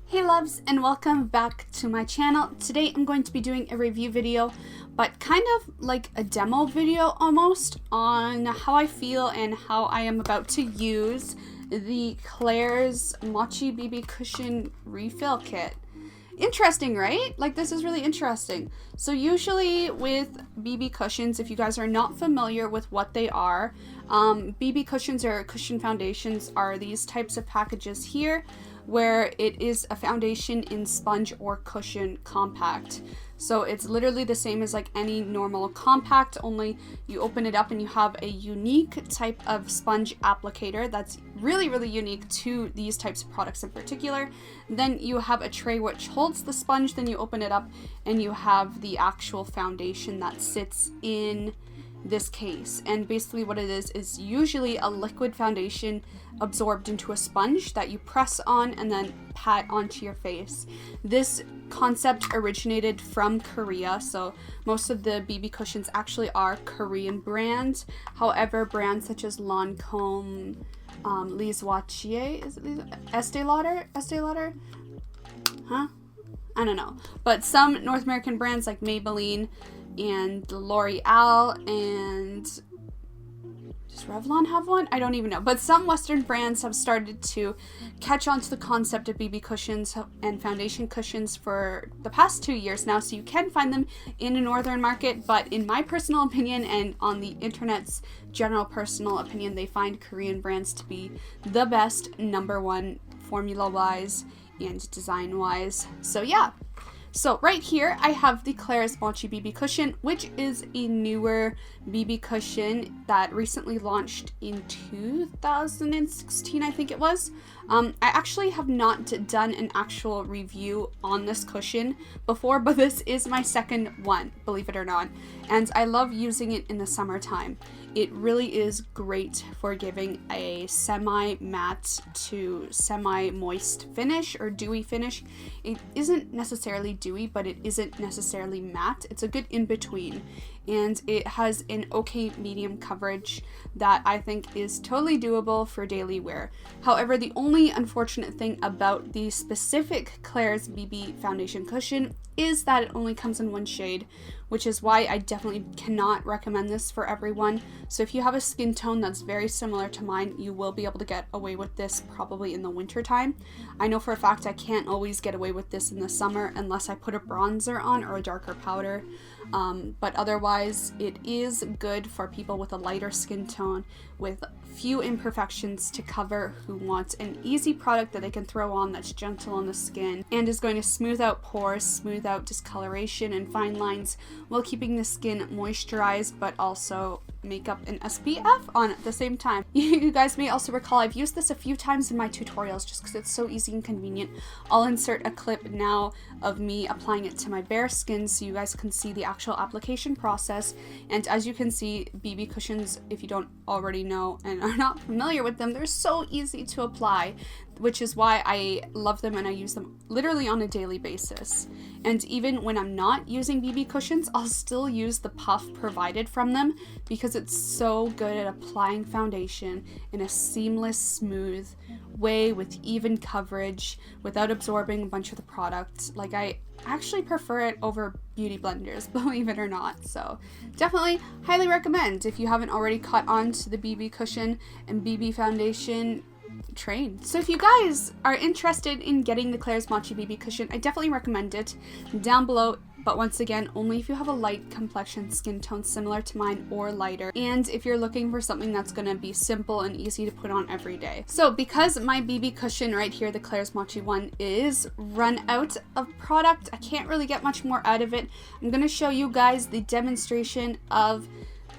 Hey loves, and welcome back to my channel. Today I'm going to be doing a review video, but kind of like a demo video almost, on how I feel and how I am about to use the Klairs Mochi BB Cushion Refill Kit. Interesting, right? Like, this is really interesting. So usually with BB cushions, if you guys are not familiar with what they are, BB cushions or cushion foundations are these types of packages here, where it is a foundation in sponge or cushion compact. So it's literally the same as like any normal compact, only you open it up and you have a unique type of sponge applicator that's really, really unique to these types of products in particular. Then you have a tray which holds the sponge, then you open it up and you have the actual foundation that sits in this case. And basically what it is usually a liquid foundation absorbed into a sponge that you press on and then pat onto your face. This concept originated from Korea, so most of the BB cushions actually are Korean brands. However, brands such as Lancome, Klairs Mochi, is it Estee Lauder? Huh? I don't know. But some North American brands like Maybelline and L'Oreal and does Revlon have one? I don't even know. But some Western brands have started to catch on to the concept of BB cushions and foundation cushions for the past 2 years now. So you can find them in a northern market, but in my personal opinion and on the internet's general personal opinion, they find Korean brands to be the best, #1 formula-wise and design-wise. So yeah. So right here, I have the Klairs Mochi BB cushion, which is a newer BB cushion that recently launched in 2016, I think it was. I actually have not done an actual review on this cushion before, but this is my second one, believe it or not. And I love using it in the summertime. It really is great for giving a semi-matte to semi-moist finish or dewy finish. It isn't necessarily dewy, but it isn't necessarily matte. It's a good in-between, and it has an okay medium coverage that I think is totally doable for daily wear. However, the only unfortunate thing about the specific Klairs BB foundation cushion is that it only comes in one shade, which is why I definitely cannot recommend this for everyone. So if you have a skin tone that's very similar to mine, you will be able to get away with this probably in the winter time. I know for a fact I can't always get away with this in the summer unless I put a bronzer on or a darker powder. But otherwise, it is good for people with a lighter skin tone with few imperfections to cover, who want an easy product that they can throw on that's gentle on the skin and is going to smooth out pores, smooth out discoloration and fine lines while keeping the skin moisturized, but also make up an SPF on at the same time. You guys may also recall I've used this a few times in my tutorials just because it's so easy and convenient. I'll insert a clip now of me applying it to my bare skin so you guys can see the actual application process. And as you can see, BB cushions, if you don't already know and are not familiar with them, they're so easy to apply, which is why I love them and I use them literally on a daily basis. And even when I'm not using BB cushions, I'll still use the puff provided from them because it's so good at applying foundation in a seamless, smooth way with even coverage without absorbing a bunch of the product. Like, I actually prefer it over beauty blenders, believe it or not. So definitely highly recommend if you haven't already caught on to the BB cushion and BB foundation train. So if you guys are interested in getting the Klairs Mochi BB cushion, I definitely recommend it down below. But once again, only if you have a light complexion skin tone similar to mine or lighter, and if you're looking for something that's going to be simple and easy to put on every day. So because my BB cushion right here, the Klairs Mochi one, is run out of product, I can't really get much more out of it. I'm going to show you guys the demonstration of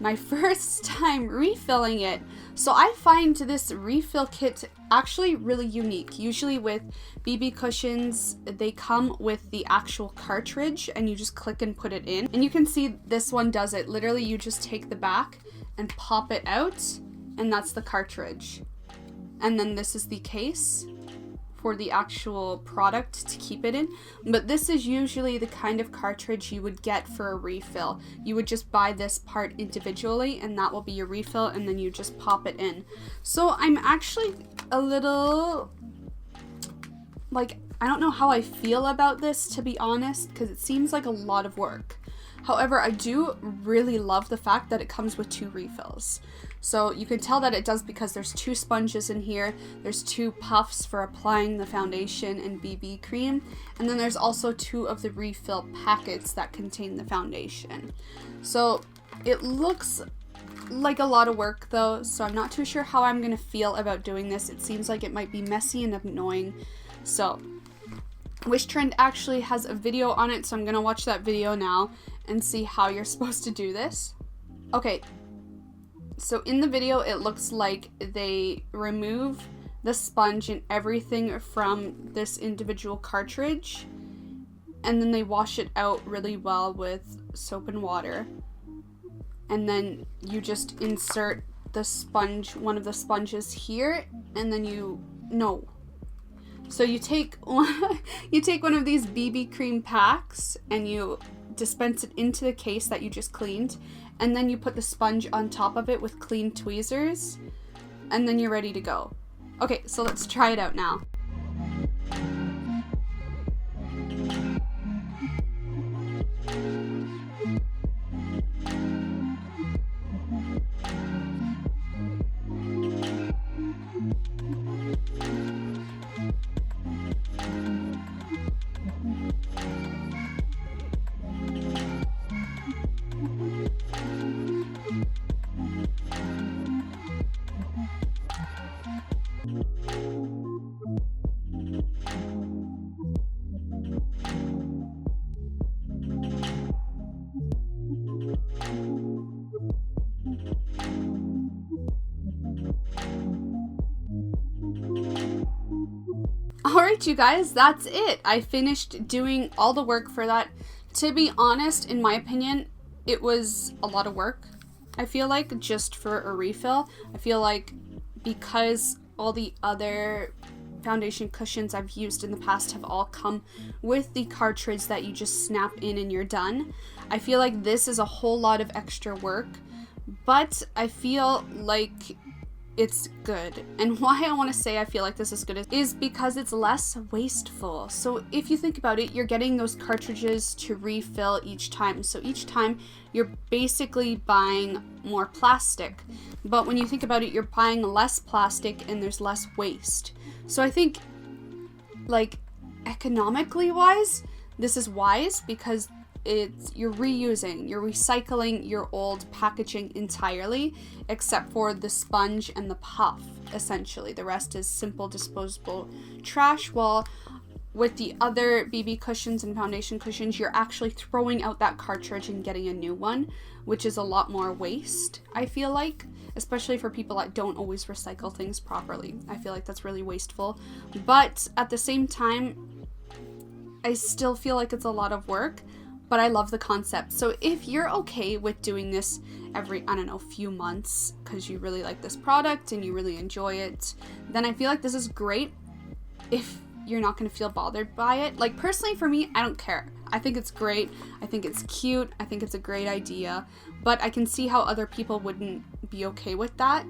my first time refilling it. So I find this refill kit actually really unique. Usually with BB cushions, they come with the actual cartridge and you just click and put it in. And you can see this one does it. Literally, you just take the back and pop it out, and that's the cartridge. And then this is the case for the actual product to keep it in. But this is usually the kind of cartridge you would get for a refill. You would just buy this part individually and that will be your refill, and then you just pop it in. So I'm actually a little, like, I don't know how I feel about this, to be honest, because it seems like a lot of work. However, I do really love the fact that it comes with 2 refills. So you can tell that it does because there's 2 sponges in here, there's 2 puffs for applying the foundation and BB cream, and then there's also 2 of the refill packets that contain the foundation. So it looks like a lot of work though, so I'm not too sure how I'm gonna feel about doing this. It seems like it might be messy and annoying. So Wish Trend actually has a video on it, so I'm gonna watch that video now and see how you're supposed to do this. Okay, so in the video it looks like they remove the sponge and everything from this individual cartridge, and then they wash it out really well with soap and water, and then you just insert the sponge, one of the sponges here, and then so you take one of these BB cream packs and you dispense it into the case that you just cleaned, and then you put the sponge on top of it with clean tweezers, and then you're ready to go. Okay, so let's try it out now. Alright you guys, that's it. I finished doing all the work for that. To be honest, in my opinion, it was a lot of work. I feel like just for a refill. I feel like because all the other foundation cushions I've used in the past have all come with the cartridge that you just snap in and you're done, I feel like this is a whole lot of extra work, but I feel like it's good. And why I want to say I feel like this is good is because it's less wasteful. So if you think about it, you're getting those cartridges to refill each time. So each time you're basically buying more plastic. But when you think about it, you're buying less plastic and there's less waste. So I think, like, economically wise, this is wise because you're recycling your old packaging entirely, except for the sponge and the puff, essentially. The rest is simple disposable trash, while with the other BB cushions and foundation cushions, you're actually throwing out that cartridge and getting a new one, which is a lot more waste, I feel like, especially for people that don't always recycle things properly. I feel like that's really wasteful, but at the same time, I still feel like it's a lot of work, but I love the concept. So if you're okay with doing this every, I don't know, few months because you really like this product and you really enjoy it, then I feel like this is great if you're not going to feel bothered by it. Like, personally for me, I don't care. I think it's great. I think it's cute. I think it's a great idea, but I can see how other people wouldn't be okay with that.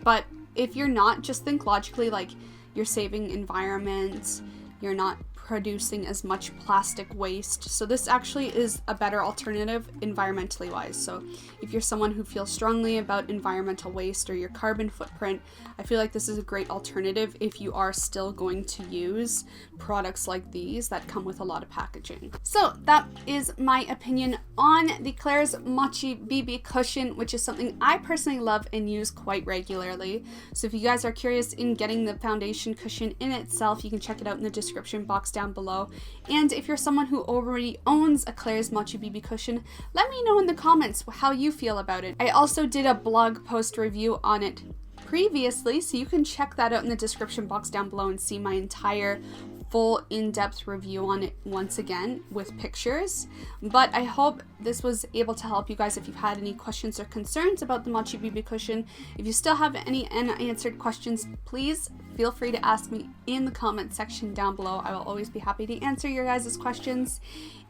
But if you're not, just think logically, like, you're saving environment, you're not producing as much plastic waste. So this actually is a better alternative environmentally wise. So if you're someone who feels strongly about environmental waste or your carbon footprint, I feel like this is a great alternative if you are still going to use products like these that come with a lot of packaging. So that is my opinion on the Klairs Mochi BB cushion, which is something I personally love and use quite regularly. So if you guys are curious in getting the foundation cushion in itself, you can check it out in the description box down below. And if you're someone who already owns a Klairs Mochi BB cushion, let me know in the comments how you feel about it. I also did a blog post review on it previously, so you can check that out in the description box down below and see my entire full in-depth review on it once again with pictures. But I hope this was able to help you guys if you've had any questions or concerns about the Mochi BB cushion. If you still have any unanswered questions, please feel free to ask me in the comment section down below. I will always be happy to answer your guys' questions.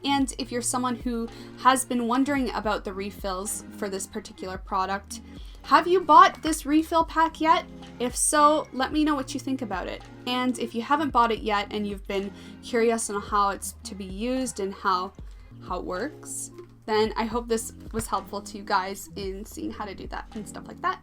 And if you're someone who has been wondering about the refills for this particular product, Have you bought this refill pack yet? If so, let me know what you think about it. And if you haven't bought it yet and you've been curious on how it's to be used and how it works, then I hope this was helpful to you guys in seeing how to do that and stuff like that.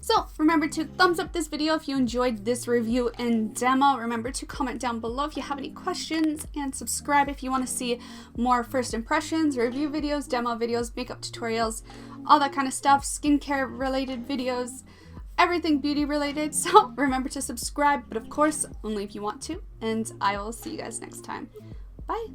So remember to thumbs up this video if you enjoyed this review and demo. Remember to comment down below if you have any questions, and subscribe if you want to see more first impressions, review videos, demo videos, makeup tutorials, all that kind of stuff, skincare related videos, everything beauty related. So remember to subscribe, but of course only if you want to, and I will see you guys next time. Bye.